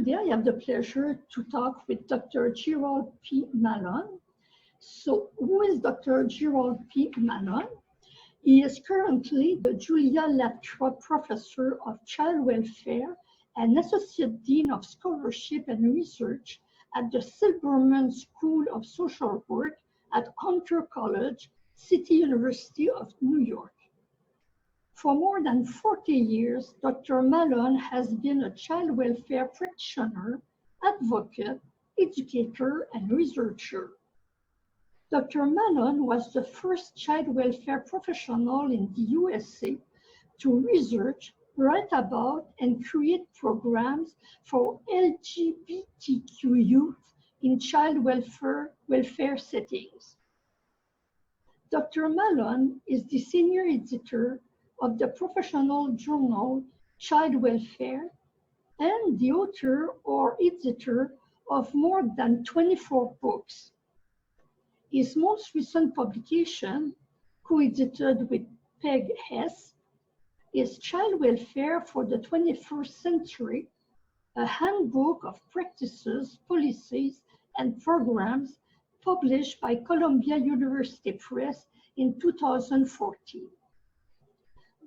today I have the pleasure to talk with Dr. Gerald P. Mallon. So who is Dr. Gerald P. Mallon? He is currently the Julia Latrobe Professor of Child Welfare and Associate Dean of Scholarship and Research at the Silberman School of Social Work at Hunter College, City University of New York. For more than 40 years, Dr. Mallon has been a child welfare practitioner, advocate, educator, and researcher. Dr. Mallon was the first child welfare professional in the USA to research, write about, and create programs for LGBTQ youth in child welfare settings. Dr. Mallon is the senior editor of the professional journal Child Welfare and the author or editor of more than 24 books. His most recent publication, co-edited with Peg Hess, is Child Welfare for the 21st Century, a handbook of practices, policies, and programs published by Columbia University Press in 2014.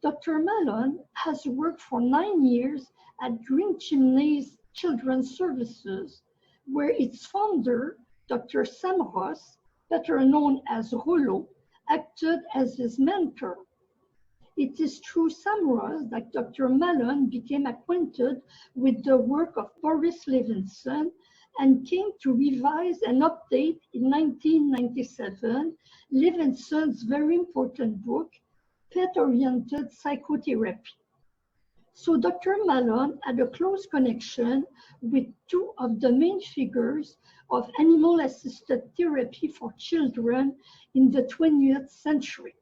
Dr. Mallon has worked for 9 years at Green Chimneys Children's Services, where its founder, Dr. Sam Ross, better known as Rollo, acted as his mentor. It is through Sam Ross that Dr. Mallon became acquainted with the work of Boris Levinson and came to revise and update in 1997 Levinson's very important book, Pet-Oriented Psychotherapy. So Dr. Mallon had a close connection with two of the main figures of animal-assisted therapy for children in the 20th century.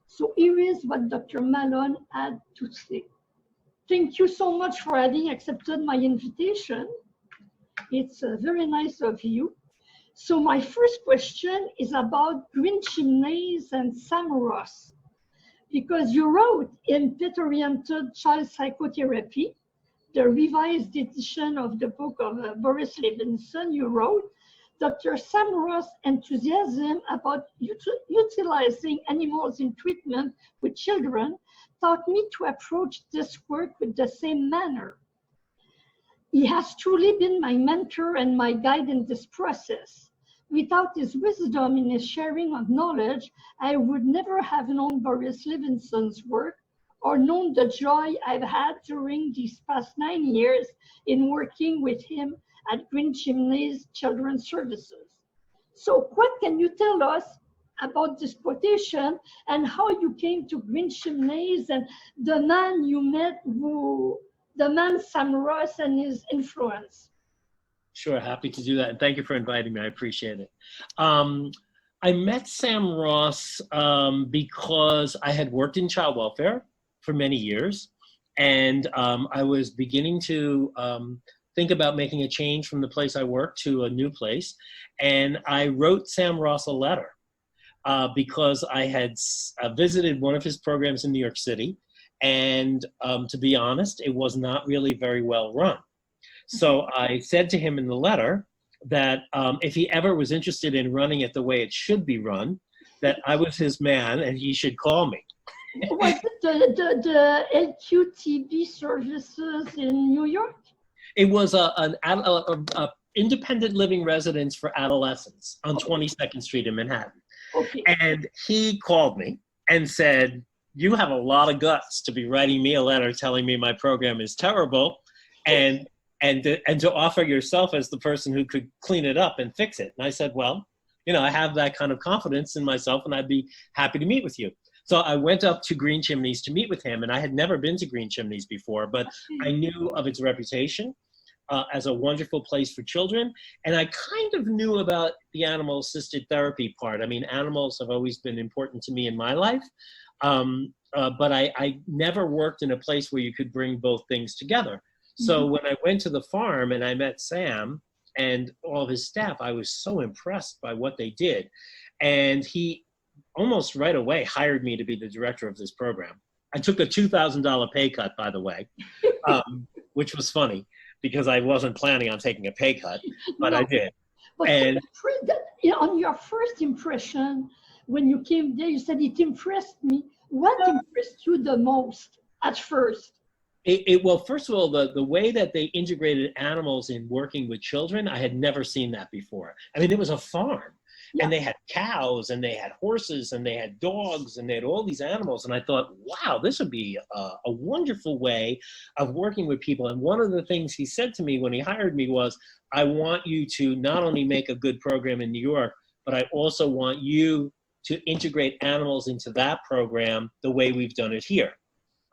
So here is what Dr. Mallon had to say. Thank you so much for having accepted my invitation. It's very nice of you. So my first question is about Green Chimneys and Sam Ross. Because you wrote in Pet-Oriented Child Psychotherapy, the revised edition of the book of Boris Levinson, you wrote, Dr. Sam Ross' enthusiasm about utilizing animals in treatment with children taught me to approach this work with the same manner. He has truly been my mentor and my guide in this process. Without his wisdom in his sharing of knowledge, I would never have known Boris Levinson's work or known the joy I've had during these past 9 years in working with him at Green Chimneys Children's Services. So what can you tell us about this quotation and how you came to Green Chimneys and the man you met, the man Sam Ross and his influence? Sure, happy to do that. And thank you for inviting me. I appreciate it. I met Sam Ross because I had worked in child welfare for many years. And I was beginning to think about making a change from the place I worked to a new place. And I wrote Sam Ross a letter because I had visited one of his programs in New York City. And to be honest, it was not really very well run. So I said to him in the letter that if he ever was interested in running it the way it should be run, that I was his man and he should call me. Was it the LQTB services in New York? It was an independent living residence for adolescents on 22nd Street in Manhattan. Okay. And he called me and said, you have a lot of guts to be writing me a letter telling me my program is terrible and to offer yourself as the person who could clean it up and fix it. And I said, well, you know, I have that kind of confidence in myself and I'd be happy to meet with you. So I went up to Green Chimneys to meet with him, and I had never been to Green Chimneys before, but I knew of its reputation as a wonderful place for children. And I kind of knew about the animal-assisted therapy part. I mean, animals have always been important to me in my life, but I never worked in a place where you could bring both things together. So when I went to the farm and I met Sam and all of his staff, I was so impressed by what they did. And he almost right away hired me to be the director of this program. I took a $2,000 pay cut, by the way, which was funny. because I wasn't planning on taking a pay cut, but No. I did. But And on your first impression, when you came there, you said it impressed me. What impressed you the most at first? well, first of all, the way that they integrated animals in working with children, I had never seen that before. I mean, it was a farm. Yeah. And they had cows, and they had horses, and they had dogs, and they had all these animals. And I thought, wow, this would be a wonderful way of working with people. And one of the things he said to me when he hired me was, I want you to not only make a good program in New York, but I also want you to integrate animals into that program the way we've done it here.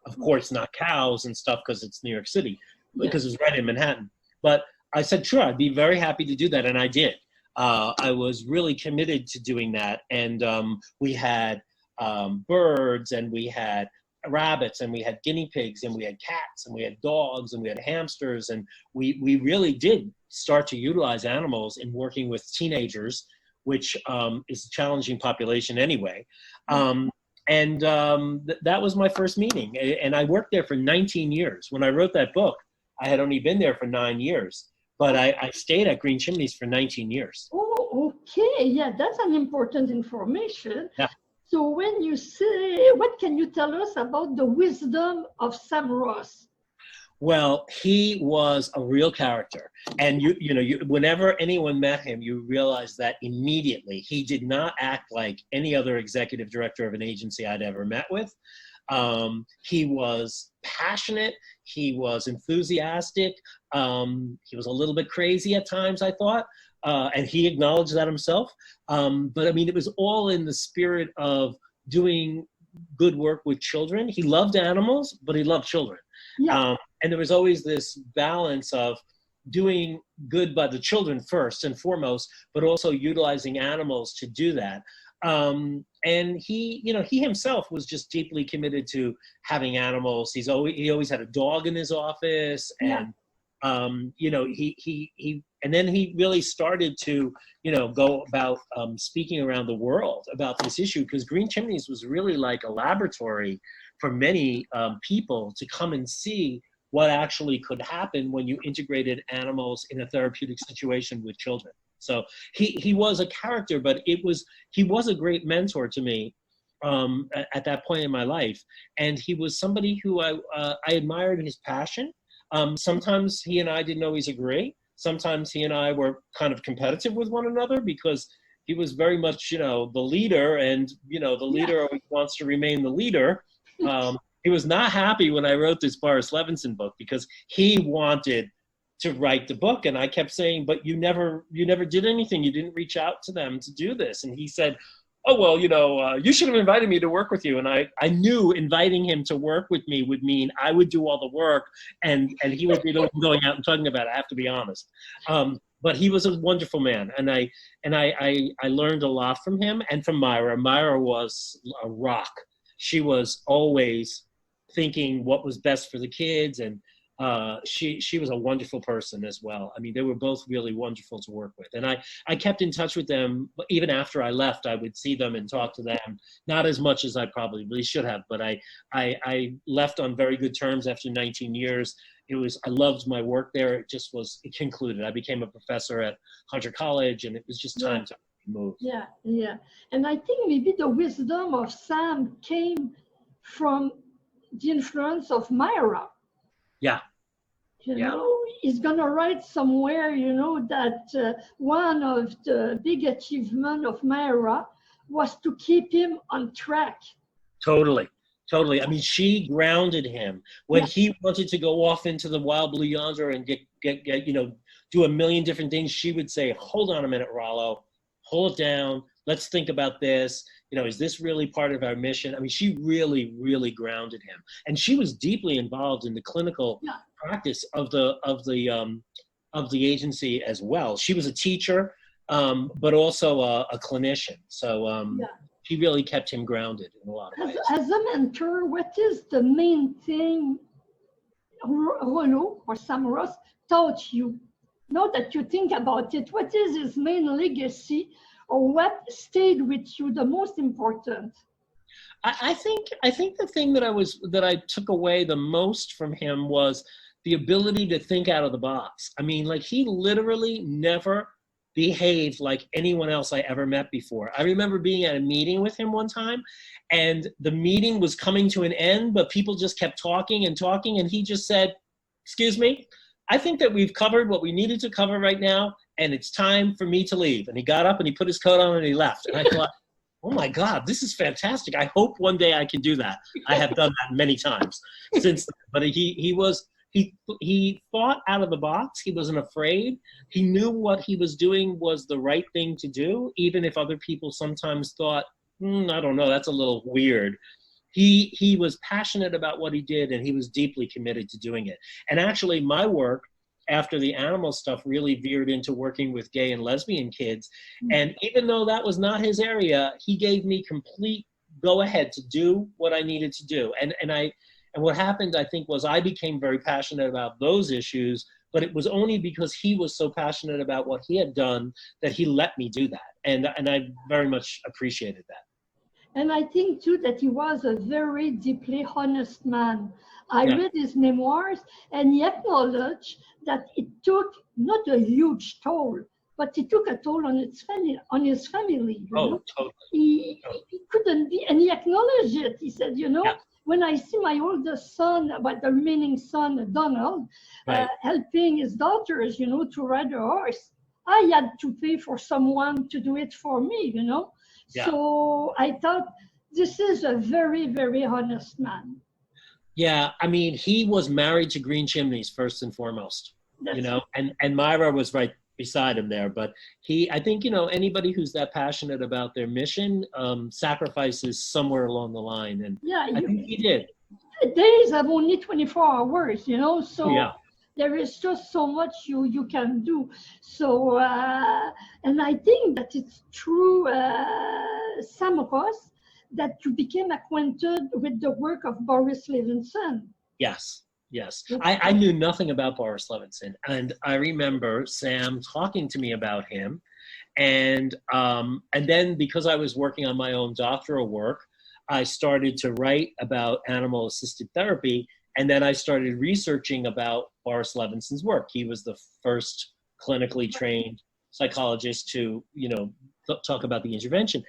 Of course, not cows and stuff because it's New York City, because it's right in Manhattan. But I said, sure, I'd be very happy to do that. And I did. I was really committed to doing that. And we had birds, and we had rabbits, and we had guinea pigs, and we had cats, and we had dogs, and we had hamsters. And we really did start to utilize animals in working with teenagers, which is a challenging population anyway. That was my first meeting. And I worked there for 19 years. When I wrote that book, I had only been there for 9 years. But I stayed at Green Chimneys for 19 years. Oh, okay. Yeah, that's an important information. Yeah. So when you say, what can you tell us about the wisdom of Sam Ross? Well, he was a real character. And whenever anyone met him, you realize that immediately. He did not act like any other executive director of an agency I'd ever met with. He was passionate. He was enthusiastic. He was a little bit crazy at times, I thought, and he acknowledged that himself. But I mean, it was all in the spirit of doing good work with children. He loved animals, but he loved children. Yeah. And there was always this balance of doing good by the children first and foremost, but also utilizing animals to do that. And he himself was just deeply committed to having animals. He always had a dog in his office, and and then he really started to go about speaking around the world about this issue, because Green Chimneys was really like a laboratory for many people to come and see what actually could happen when you integrated animals in a therapeutic situation with children. So he was a character, but he was a great mentor to me at that point in my life. And he was somebody who I admired his passion. Sometimes he and I didn't always agree. Sometimes he and I were kind of competitive with one another, because he was very much, the leader, and, the leader always wants to remain the leader. He was not happy when I wrote this Boris Levinson book, because he wanted to write the book. And I kept saying, but you never did anything. You didn't reach out to them to do this. And he said, oh, well, you should have invited me to work with you. And I knew inviting him to work with me would mean I would do all the work, and he would be the one going out and talking about it. I have to be honest. But he was a wonderful man. And I learned a lot from him and from Myra. Myra was a rock. She was always thinking what was best for the kids, and she was a wonderful person as well. I mean, they were both really wonderful to work with. And I kept in touch with them. Even after I left, I would see them and talk to them, not as much as I probably should have, but I left on very good terms after 19 years. I loved my work there. It concluded. I became a professor at Hunter College, and it was just time to move. Yeah. And I think maybe the wisdom of Sam came from the influence of Myra. Yeah. He's going to write somewhere, that one of the big achievements of Myra was to keep him on track. Totally. I mean, she grounded him when he wanted to go off into the wild blue yonder and get do a million different things. She would say, hold on a minute, Rollo, hold it down. Let's think about this. Is this really part of our mission? I mean, she really, really grounded him, and she was deeply involved in the clinical practice of the agency as well. She was a teacher, but also a clinician. So she really kept him grounded in a lot of ways. As a mentor, what is the main thing Rollo or Sam Ross taught you? Now that you think about it, what is his main legacy? Or what stayed with you the most important? I think the thing that I took away the most from him was the ability to think out of the box. I mean, like, he literally never behaved like anyone else I ever met before. I remember being at a meeting with him one time, and the meeting was coming to an end, but people just kept talking and talking, and he just said, "Excuse me, I think that we've covered what we needed to cover right now, and it's time for me to leave." And he got up and he put his coat on and he left. And I thought, oh my God, this is fantastic. I hope one day I can do that. I have done that many times since then. But he thought out of the box. He wasn't afraid. He knew what he was doing was the right thing to do, even if other people sometimes thought, I don't know, that's a little weird. He was passionate about what he did, and he was deeply committed to doing it. And actually, my work after the animal stuff really veered into working with gay and lesbian kids. And even though that was not his area, he gave me complete go ahead to do what I needed to do. And what happened, I think, was I became very passionate about those issues, but it was only because he was so passionate about what he had done that he let me do that. And I very much appreciated that. And I think, too, that he was a very deeply honest man. I read his memoirs, and he acknowledged that it took not a huge toll, but it took a toll on his family. You know? Totally. He couldn't be, and he acknowledged it. He said, when I see my oldest son, but the remaining son, Donald, helping his daughters, to ride a horse, I had to pay for someone to do it for me, Yeah. So I thought, this is a very, very honest man. Yeah, I mean, he was married to Green Chimneys first and foremost, and Myra was right beside him there. But I think, anybody who's that passionate about their mission sacrifices somewhere along the line. And I think he did. Days have only 24 hours, so there is just so much you can do. So, and I think that it's true, some of us, that you became acquainted with the work of Boris Levinson. Yes. I knew nothing about Boris Levinson. And I remember Sam talking to me about him. And then because I was working on my own doctoral work, I started to write about animal-assisted therapy. And then I started researching about Boris Levinson's work. He was the first clinically trained psychologist to, talk about the intervention.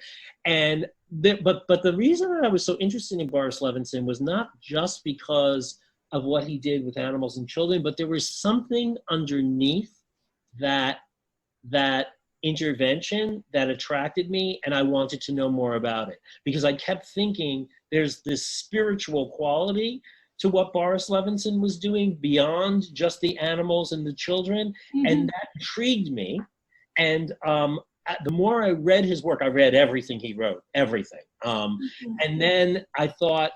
And but the reason that I was so interested in Boris Levinson was not just because of what he did with animals and children, but there was something underneath that intervention that attracted me, and I wanted to know more about it, because I kept thinking there's this spiritual quality to what Boris Levinson was doing beyond just the animals and the children, and that intrigued me. And the more I read his work, I read everything he wrote, everything. And then I thought,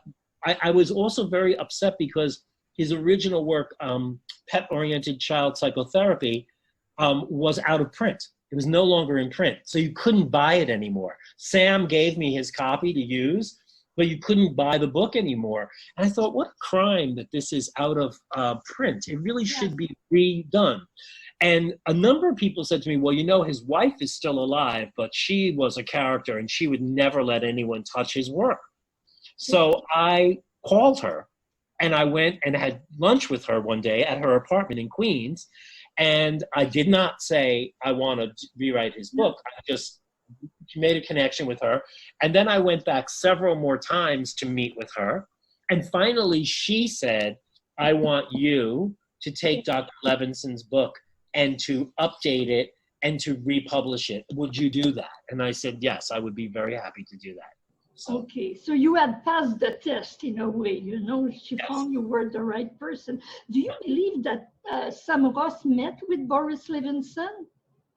I was also very upset because his original work, Pet-Oriented Child Psychotherapy, was out of print. It was no longer in print, so you couldn't buy it anymore. Sam gave me his copy to use, but you couldn't buy the book anymore. And I thought, what a crime that this is out of print. It really should be redone. And a number of people said to me, well, his wife is still alive, but she was a character and she would never let anyone touch his work. So I called her and I went and had lunch with her one day at her apartment in Queens. And I did not say I want to rewrite his book. I just made a connection with her. And then I went back several more times to meet with her. And finally she said, I want you to take Dr. Levinson's book and to update it and to republish it. Would you do that? And I said, yes, I would be very happy to do that. So, okay, so you had passed the test in a way, she found you were the right person. Do you believe that Sam Ross met with Boris Levinson?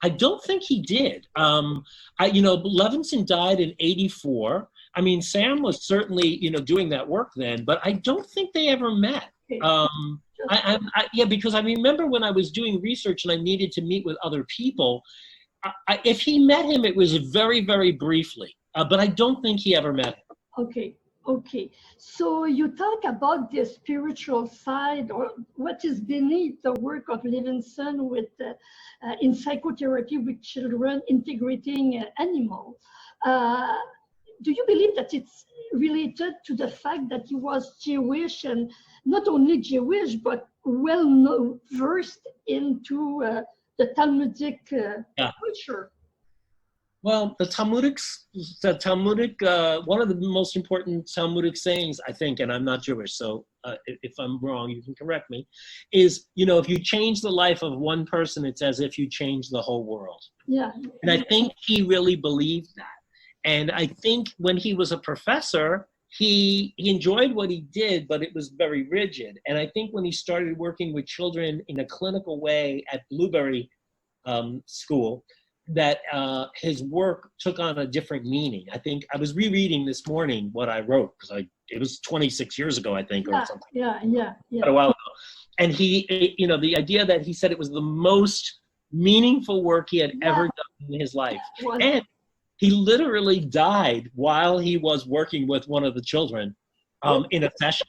I don't think he did. Levinson died in 1984. I mean, Sam was certainly, doing that work then, but I don't think they ever met. Okay. Because I remember when I was doing research and I needed to meet with other people, if he met him, it was very, very briefly, but I don't think he ever met him. Okay. So you talk about the spiritual side, or what is beneath the work of Levinson with in psychotherapy with children, integrating animals. Do you believe that it's related to the fact that he was Jewish, and not only Jewish, but well versed into the Talmudic culture. Well, the Talmudic, one of the most important Talmudic sayings, I think, and I'm not Jewish, so if I'm wrong, you can correct me, is, if you change the life of one person, it's as if you change the whole world. Yeah. And I think he really believed that. And I think when he was a professor, he enjoyed what he did, but it was very rigid. And I think when he started working with children in a clinical way at Blueberry School, that his work took on a different meaning. I think I was rereading this morning what I wrote, because it was 26 years ago, I think, or something. Yeah. A while ago. And he, the idea that he said it was the most meaningful work he had ever done in his life. And he literally died while he was working with one of the children in a session.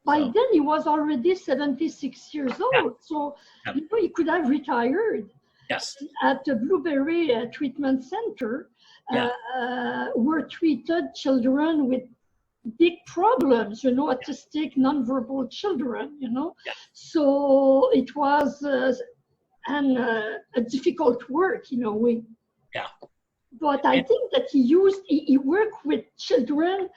By then he was already 76 years old, so he could have retired. Yes. At the Blueberry Treatment Center, were treated children with big problems, autistic, nonverbal children, So it was a difficult work in a way. Yeah. But I think that he worked with children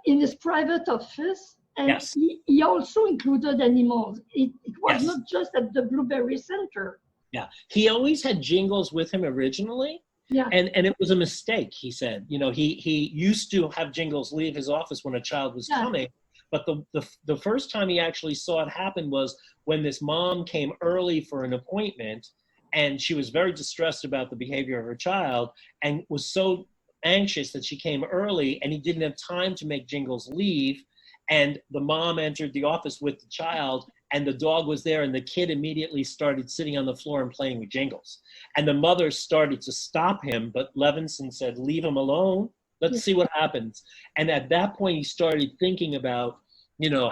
in his private office, and he also included animals. It was not just at the Blueberry Center. Yeah, he always had jingles with him originally, and it was a mistake, he said. He used to have jingles leave his office when a child was coming, but the first time he actually saw it happen was when this mom came early for an appointment, and she was very distressed about the behavior of her child, and was so anxious that she came early, and he didn't have time to make jingles leave, and the mom entered the office with the child, and the dog was there, and the kid immediately started sitting on the floor and playing with jingles. And the mother started to stop him, but Levinson said, leave him alone. Let's see what happens. And at that point, he started thinking about,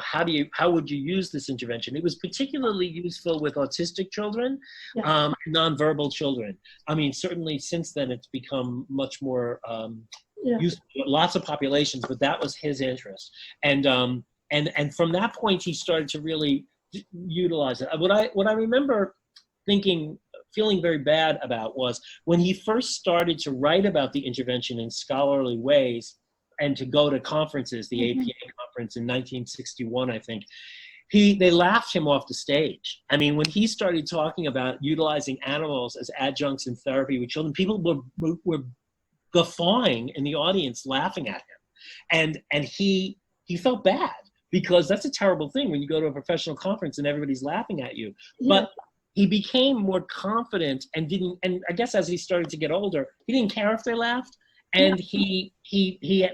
how would you use this intervention? It was particularly useful with autistic children, nonverbal children. I mean, certainly since then, it's become much more useful with lots of populations, but that was his interest. And from that point, he started to really utilize it. What I remember feeling very bad about was when he first started to write about the intervention in scholarly ways and to go to conferences, the APA conference in 1961, I think, they laughed him off the stage. I mean, when he started talking about utilizing animals as adjuncts in therapy with children, people were guffawing in the audience, laughing at him. And he felt bad, because that's a terrible thing when you go to a professional conference and everybody's laughing at you. But he became more confident and I guess as he started to get older, he didn't care if they laughed. And he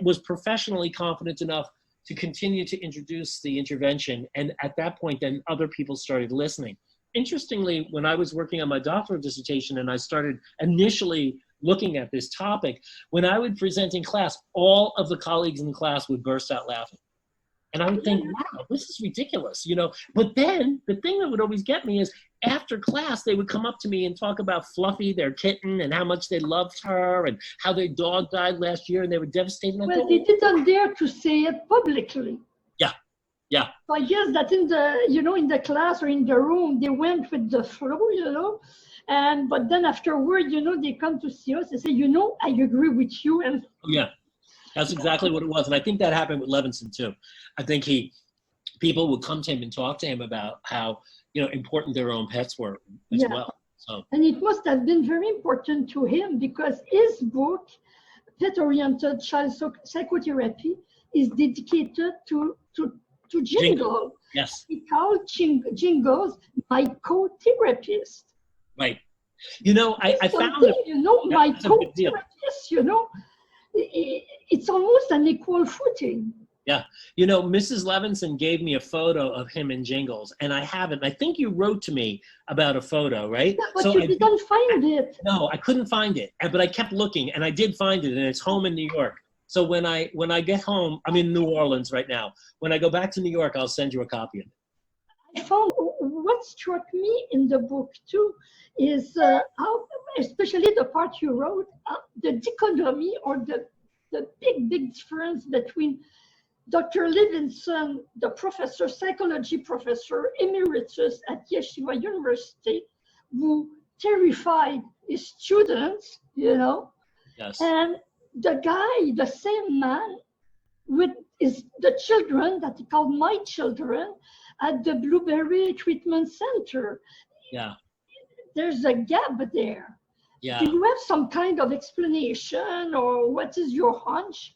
was professionally confident enough to continue to introduce the intervention. And at that point, then other people started listening. Interestingly, when I was working on my doctoral dissertation and I started initially looking at this topic, when I would present in class, all of the colleagues in the class would burst out laughing. And I would think, wow, this is ridiculous, But then the thing that would always get me is after class, they would come up to me and talk about Fluffy, their kitten, and how much they loved her and how their dog died last year and they were devastated. Well, they didn't dare to say it publicly. Yeah. So I guess that in the class or in the room, they went with the flow, but then afterward, they come to see us and say, I agree with you. And that's exactly what it was. And I think that happened with Levinson too. I think people would come to him and talk to him about how, important their own pets were as well. So. And it must have been very important to him because his book, Pet-Oriented Child Psychotherapy, is dedicated to Jingle. Yes. He called Jingles my co-therapist. Right. I found that. My co-therapist, it's almost an equal footing. Yeah. Mrs. Levinson gave me a photo of him in Jingles, and I haven't. I think you wrote to me about a photo, right? Yeah, but you didn't find it. No, I couldn't find it, but I kept looking, and I did find it, and it's home in New York. So when I get home, I'm in New Orleans right now. When I go back to New York, I'll send you a copy of it. I found what struck me in the book, too, is how, especially the part you wrote, the dichotomy or the big difference between Dr. Levinson, the professor, psychology professor emeritus at Yeshiva University, who terrified his students, you know. Yes. And the guy, the same man, with the children that he called my children at the Blueberry Treatment Center. Yeah. There's a gap there. Yeah. Do you have some kind of explanation, or what is your hunch?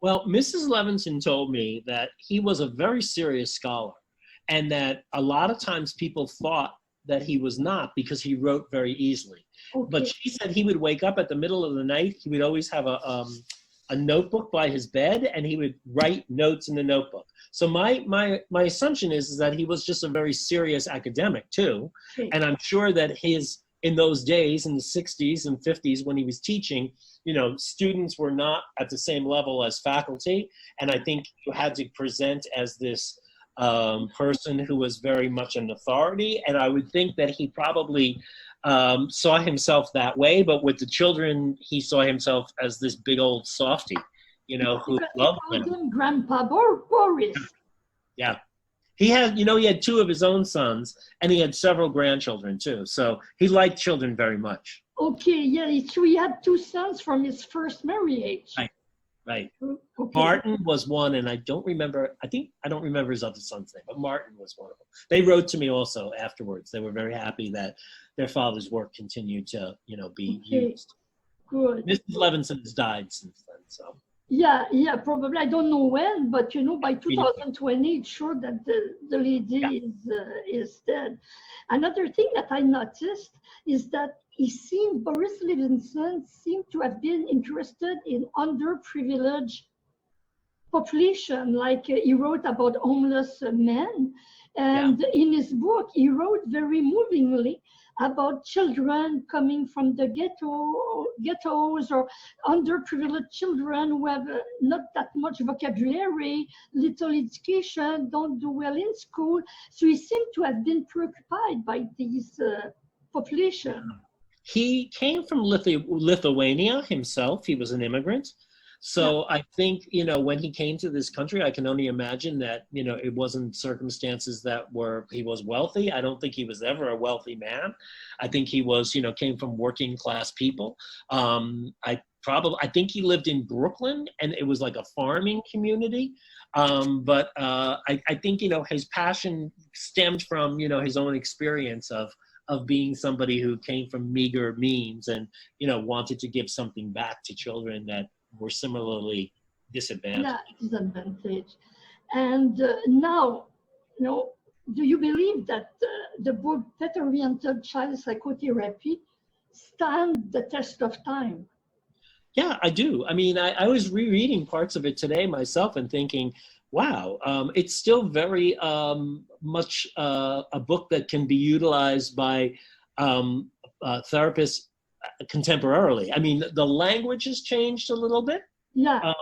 Well, Mrs. Levinson told me that he was a very serious scholar, and that a lot of times people thought that he was not because he wrote very easily. Okay. But she said he would wake up at the middle of the night. He would always have a notebook by his bed, and he would write notes in the notebook. So my assumption is that he was just a very serious academic too. Okay. And I'm sure that in those days, in the 60s and 50s, when he was teaching, you know, students were not at the same level as faculty. And I think you had to present as this person who was very much an authority. And I would think that he probably saw himself that way, but with the children, he saw himself as this big old softy, you know, who loved them. Grandpa Boris. Yeah. He had two of his own sons, and he had several grandchildren too. So he liked children very much. Okay, yeah, so he had two sons from his first marriage. Right. Okay. Martin was one, and I don't remember his other son's name, but Martin was one of them. They wrote to me also afterwards. They were very happy that their father's work continued to, be used. Good. Mrs. Levinson has died since then, so. Yeah, probably. I don't know when, but by 2020, it's sure that the lady is dead. Another thing that I noticed is that Boris Levinson seemed to have been interested in underprivileged population, like he wrote about homeless men. And in his book, he wrote very movingly about children coming from the ghettos or underprivileged children who have not that much vocabulary, little education, don't do well in school. So he seemed to have been preoccupied by these population. He came from Lithuania himself. He was an immigrant. So I think, when he came to this country, I can only imagine that, it wasn't circumstances he was wealthy. I don't think he was ever a wealthy man. I think he was, came from working class people. I think he lived in Brooklyn, and it was like a farming community. But I think, his passion stemmed from, his own experience of being somebody who came from meager means and, wanted to give something back to children that were similarly disadvantaged. Yeah, disadvantaged. And now, do you believe that the book Pet-Oriented Child Psychotherapy stand the test of time? Yeah, I do. I mean, I was rereading parts of it today myself and thinking, wow, it's still very much a book that can be utilized by therapists contemporarily. I mean, the language has changed a little bit. Yeah.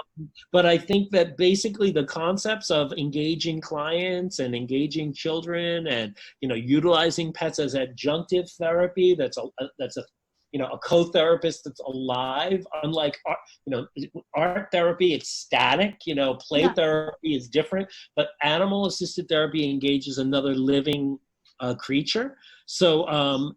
But I think that basically the concepts of engaging clients and engaging children and, utilizing pets as adjunctive therapy, that's a co-therapist that's alive, unlike art therapy, it's static, play therapy is different, but animal assisted therapy engages another living creature. So,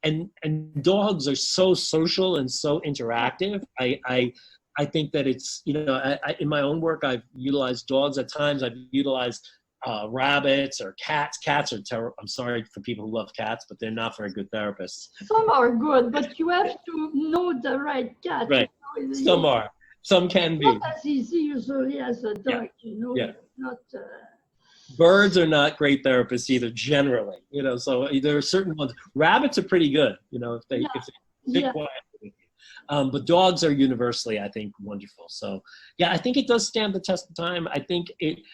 and dogs are so social and so interactive. I think that it's, in my own work, I've utilized dogs at times. I've utilized rabbits or cats. Cats are terrible. I'm sorry for people who love cats, but they're not very good therapists. Some are good, but you have to know the right cat. Right. Some are. Some can be. Not as easy usually as a dog, Yeah. Not. Birds are not great therapists either, generally. So there are certain ones. Rabbits are pretty good, if they sit quiet. But dogs are universally, I think, wonderful. So, yeah, I think it does stand the test of time. I think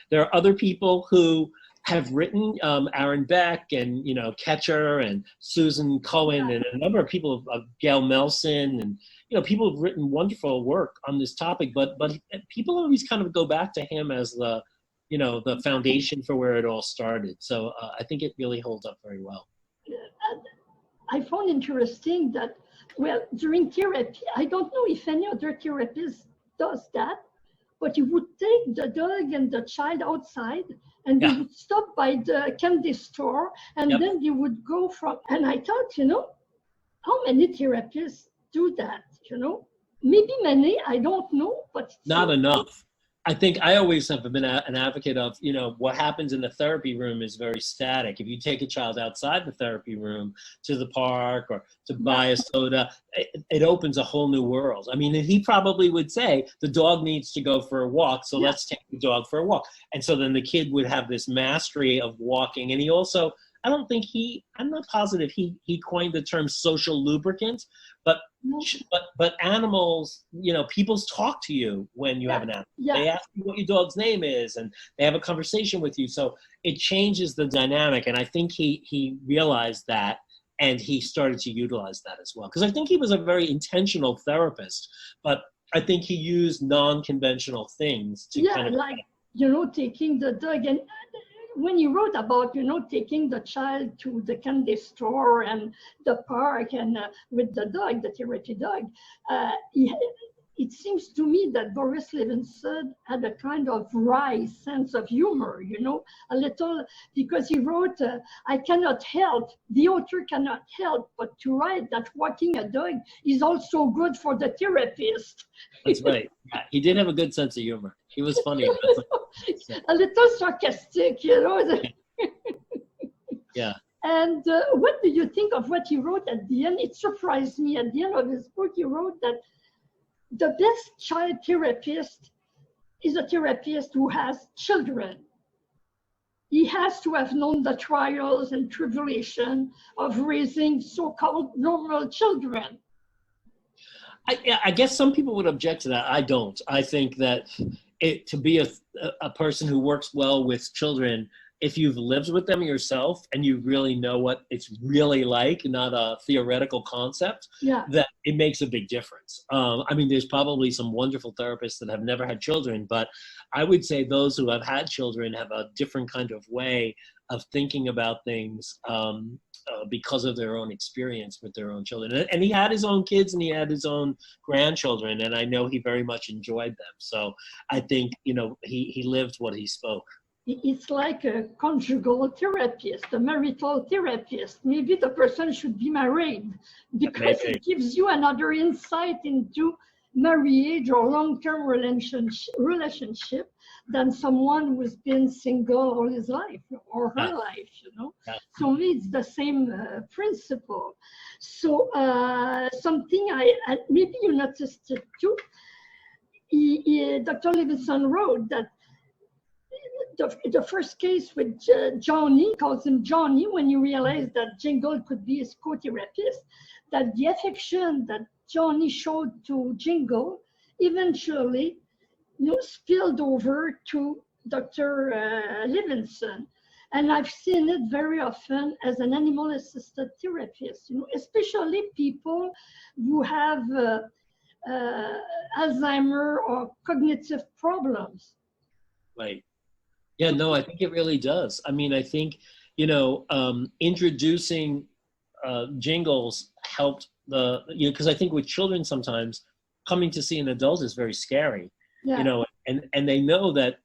there are other people who have written, Aaron Beck and, Ketcher and Susan Cohen and a number of people, Gail Melson and, people have written wonderful work on this topic. But people always kind of go back to him as the foundation for where it all started. So I think it really holds up very well. I found interesting that, during therapy, I don't know if any other therapist does that, but he would take the dog and the child outside, and they would stop by the candy store, and then they would go from, and I thought, how many therapists do that, Maybe many, I don't know, but not enough. I think I always have been an advocate of, what happens in the therapy room is very static. If you take a child outside the therapy room to the park or to buy a soda, it opens a whole new world. I mean, he probably would say the dog needs to go for a walk, so let's take the dog for a walk. And so then the kid would have this mastery of walking. And he also, I'm not positive he coined the term social lubricant, but animals, people talk to you when you have an animal. They ask you what your dog's name is, and they have a conversation with you. So it changes the dynamic. And I think he realized that, and he started to utilize that as well. Because I think he was a very intentional therapist, but I think he used non-conventional things to taking the dog. And when he wrote about, taking the child to the candy store and the park and with the dog, the therapy dog, it seems to me that Boris Levinson had a kind of wry sense of humor, a little, because he wrote, the author cannot help but to write that walking a dog is also good for the therapist. That's right. Yeah, he did have a good sense of humor. He was funny. A little sarcastic, Yeah. And what do you think of what he wrote at the end? It surprised me. At the end of his book, he wrote that the best child therapist is a therapist who has children. He has to have known the trials and tribulation of raising so-called normal children. I guess some people would object to that. I don't. I think that to be a person who works well with children, if you've lived with them yourself and you really know what it's really like, not a theoretical concept, that it makes a big difference. I mean, there's probably some wonderful therapists that have never had children, but I would say those who have had children have a different kind of way of thinking about things because of their own experience with their own children. And he had his own kids and he had his own grandchildren, and I know he very much enjoyed them. So I think, he lived what he spoke. It's like a conjugal therapist, a marital therapist. Maybe the person should be married, because it gives you another insight into marriage or long-term relationship than someone who's been single all his life or her life, So me, it's the same principle. So something maybe you noticed it too. Dr. Levinson wrote that the first case with Johnny, calls him Johnny, when you realize that Jingle could be his co-therapist, that the affection that Johnny showed to Jingle eventually spilled over to Dr. Levinson. And I've seen it very often as an animal-assisted therapist, especially people who have Alzheimer or cognitive problems. Right. Yeah, no, I think it really does. I mean, I think, introducing Jingles helped because I think with children sometimes coming to see an adult is very scary, and they know that,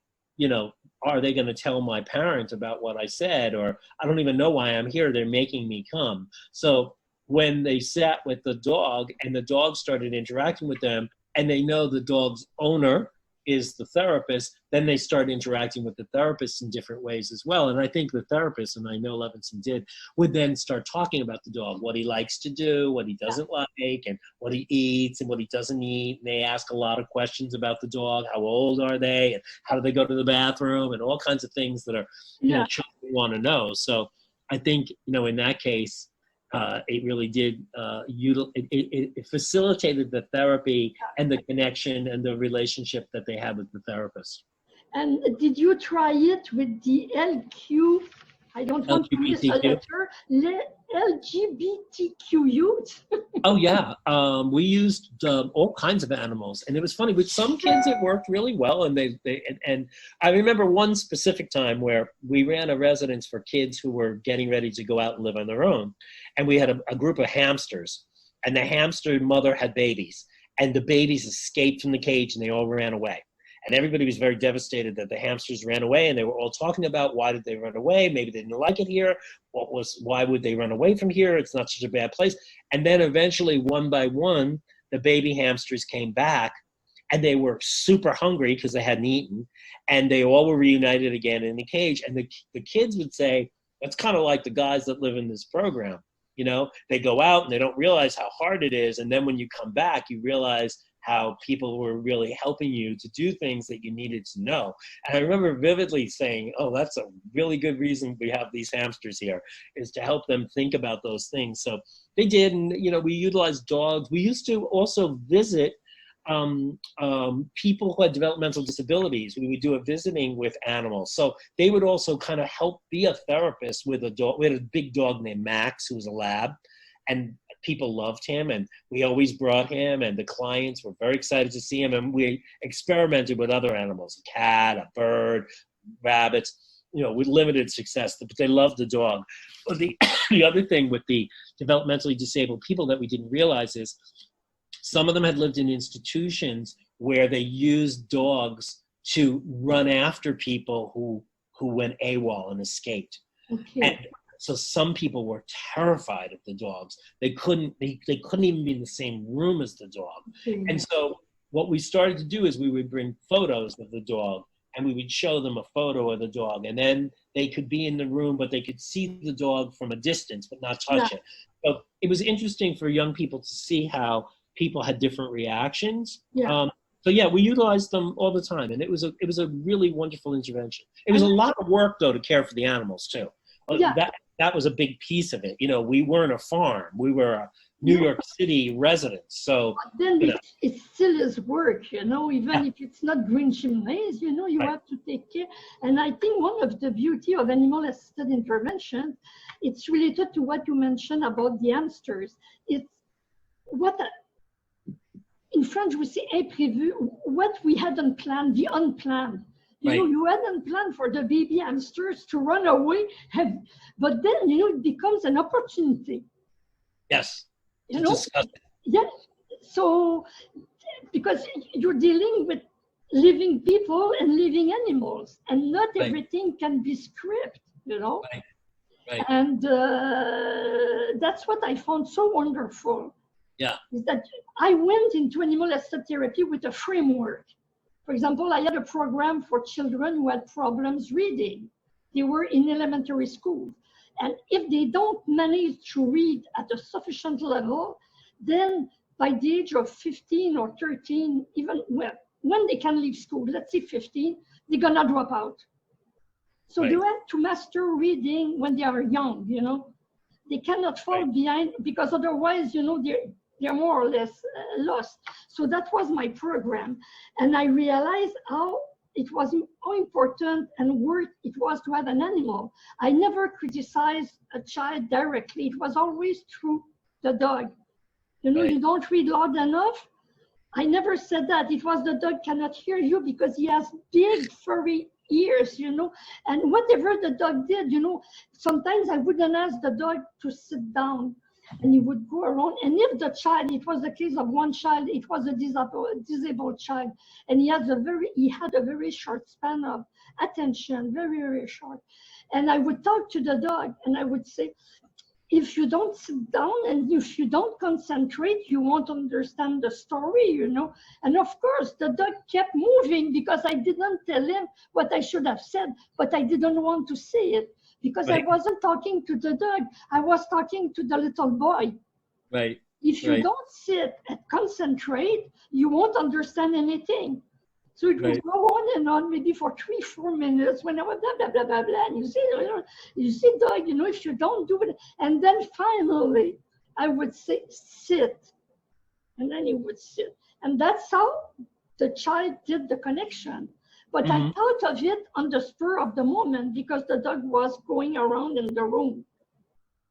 are they going to tell my parent about what I said? Or I don't even know why I'm here. They're making me come. So when they sat with the dog and the dog started interacting with them, and they know the dog's owner is the therapist, then they start interacting with the therapist in different ways as well. And I think the therapist, and I know Levinson did, would then start talking about the dog, what he likes to do, what he doesn't like, and what he eats and what he doesn't eat. And they ask a lot of questions about the dog. How old are they? And how do they go to the bathroom? And all kinds of things that are, children want to know. So I think, in that case, it really did, it facilitated the therapy and the connection and the relationship that they had with the therapist. And did you try it with the LQ? I don't want to miss a letter. LGBTQ youth? Oh, yeah. We used all kinds of animals. And it was funny. With some kids, it worked really well. And and I remember one specific time where we ran a residence for kids who were getting ready to go out and live on their own. And we had a group of hamsters. And the hamster mother had babies. And the babies escaped from the cage and they all ran away. And everybody was very devastated that the hamsters ran away, and they were all talking about why did they run away? Maybe they didn't like it here. Why would they run away from here? It's not such a bad place. And then eventually, one by one, the baby hamsters came back, and they were super hungry because they hadn't eaten, and they all were reunited again in the cage. And the kids would say, that's kind of like the guys that live in this program. You know, they go out and they don't realize how hard it is. And then when you come back, you realize how people were really helping you to do things that you needed to know. And I remember vividly saying, oh, that's a really good reason we have these hamsters here, is to help them think about those things. So they did. And, you know, we utilized dogs. We used to also visit people who had developmental disabilities. We would do a visiting with animals. So they would also kind of help be a therapist with a dog. We had a big dog named Max, who was a lab, and people loved him, and we always brought him, and the clients were very excited to see him. And we experimented with other animals, a cat, a bird, rabbits, you know, with limited success, but they loved the dog. But the other thing with the developmentally disabled people that we didn't realize is some of them had lived in institutions where they used dogs to run after people who went AWOL and escaped. Okay. And so some people were terrified of the dogs. They couldn't even be in the same room as the dog. Okay. And so what we started to do is we would bring photos of the dog, and we would show them a photo of the dog, and then they could be in the room, but they could see the dog from a distance, but not touch it. So it was interesting for young people to see how people had different reactions. Yeah. So yeah, we utilized them all the time, and it was a really wonderful intervention. It was a lot of work though to care for the animals too. Yeah. That was a big piece of it. You know, we weren't a farm; we were a New York City residents. So then it still is work, you know, even if it's not Green Chimneys, you know, you have to take care. And I think one of the beauty of animal-assisted intervention, it's related to what you mentioned about the hamsters. It's in French we say imprévu, what we hadn't planned, the unplanned. You know, you hadn't planned for the baby hamsters to run away, but then, you know, it becomes an opportunity. Yes. You know? Yes. So, because you're dealing with living people and living animals, and not everything can be scripted, you know? Right. And that's what I found so wonderful. Yeah. Is that I went into animal-assisted therapy with a framework. For example, I had a program for children who had problems reading. They were in elementary school. And if they don't manage to read at a sufficient level, then by the age of 15 or 13, even when they can leave school, let's say 15, they're gonna drop out. So they have to master reading when they are young, you know. They cannot fall behind, because otherwise, you know, they're more or less lost. So that was my program. And I realized how important and worth it was to have an animal. I never criticized a child directly. It was always through the dog. You know, you don't read loud enough. I never said that. It was the dog cannot hear you because he has big furry ears, you know. And whatever the dog did, you know, sometimes I wouldn't ask the dog to sit down, and he would go around. And if the child, it was the case of one child, it was a disabled child, and he had a very short span of attention, very, very short. And I would talk to the dog, and I would say, if you don't sit down and if you don't concentrate, you won't understand the story, you know. And of course, the dog kept moving because I didn't tell him what I should have said, but I didn't want to say it because I wasn't talking to the dog. I was talking to the little boy. Right. If you don't sit and concentrate, you won't understand anything. So it would go on and on, maybe for 3-4 minutes, when I was blah, blah, blah, blah, blah. And you see, dog, you know, if you don't do it. And then finally, I would say, sit. And then he would sit. And that's how the child did the connection. But I thought of it on the spur of the moment because the dog was going around in the room.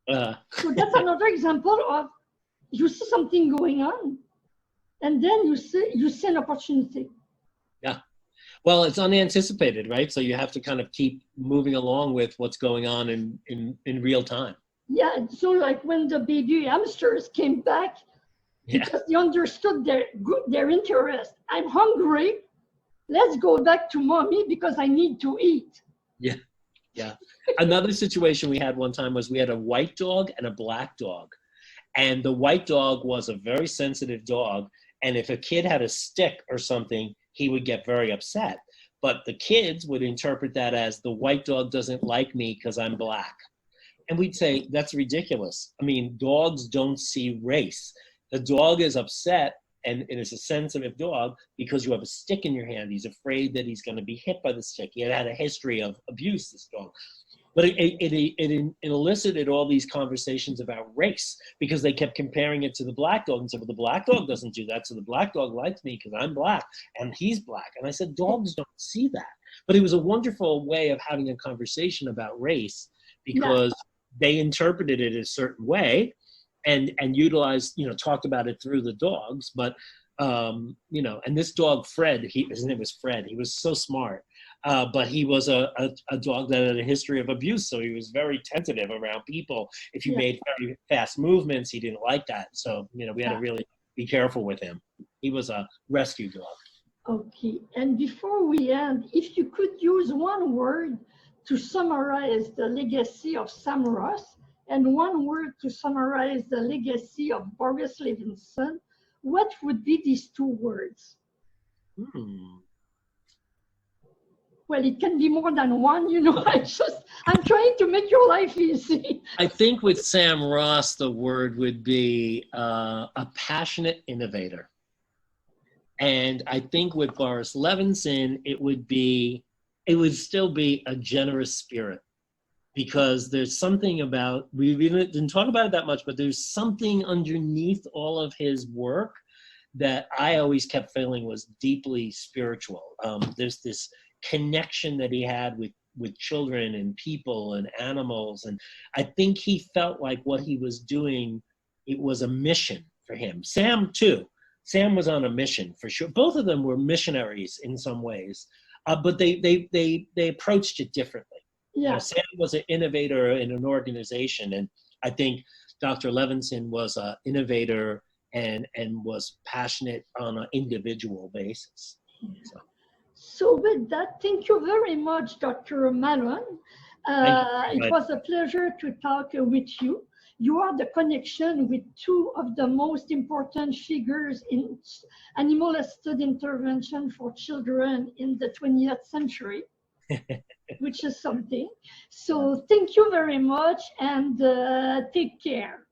So that's another example of you see something going on, and then you see an opportunity. Yeah. Well, it's unanticipated, right? So you have to kind of keep moving along with what's going on in real time. Yeah. So like when the baby hamsters came back, because they understood their interest. I'm hungry. let's go back to mommy because I need to eat. Yeah. Yeah. Another situation we had one time was we had a white dog and a black dog. And the white dog was a very sensitive dog. And if a kid had a stick or something, he would get very upset. But the kids would interpret that as the white dog doesn't like me because I'm black. And we'd say, that's ridiculous. I mean, dogs don't see race. The dog is upset, and it is a sensitive dog because you have a stick in your hand. He's afraid that he's going to be hit by the stick. He had a history of abuse, this dog. But it elicited all these conversations about race because they kept comparing it to the black dog and said, well, the black dog doesn't do that. So the black dog likes me because I'm black and he's black. And I said, dogs don't see that. But it was a wonderful way of having a conversation about race because they interpreted it a certain way and utilized, talked about it through the dogs. But, and this dog, Fred, his name was Fred. He was so smart. But he was a dog that had a history of abuse, so he was very tentative around people. If you made very fast movements, he didn't like that. So, we had to really be careful with him. He was a rescue dog. Okay, and before we end, if you could use one word to summarize the legacy of Sam Ross and one word to summarize the legacy of Boris Levinson, what would be these two words? Well, it can be more than one, I'm trying to make your life easy. I think with Sam Ross, the word would be a passionate innovator. And I think with Boris Levinson, it would still be a generous spirit because there's something about, we didn't talk about it that much, but there's something underneath all of his work that I always kept feeling was deeply spiritual. There's this connection that he had with children and people and animals. And I think he felt like what he was doing, it was a mission for him. Sam too. Sam was on a mission for sure. Both of them were missionaries in some ways, but they approached it differently. Yeah. Sam was an innovator in an organization, and I think Dr. Levinson was an innovator and was passionate on an individual basis. So with that, thank you very much, Dr. Mallon. It was a pleasure to talk with you. You are the connection with two of the most important figures in animal-assisted intervention for children in the 20th century, which is something. So thank you very much and take care.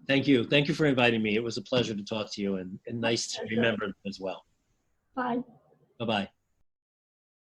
Thank you. Thank you for inviting me. It was a pleasure to talk to you and nice to remember as well. Bye. Bye-bye.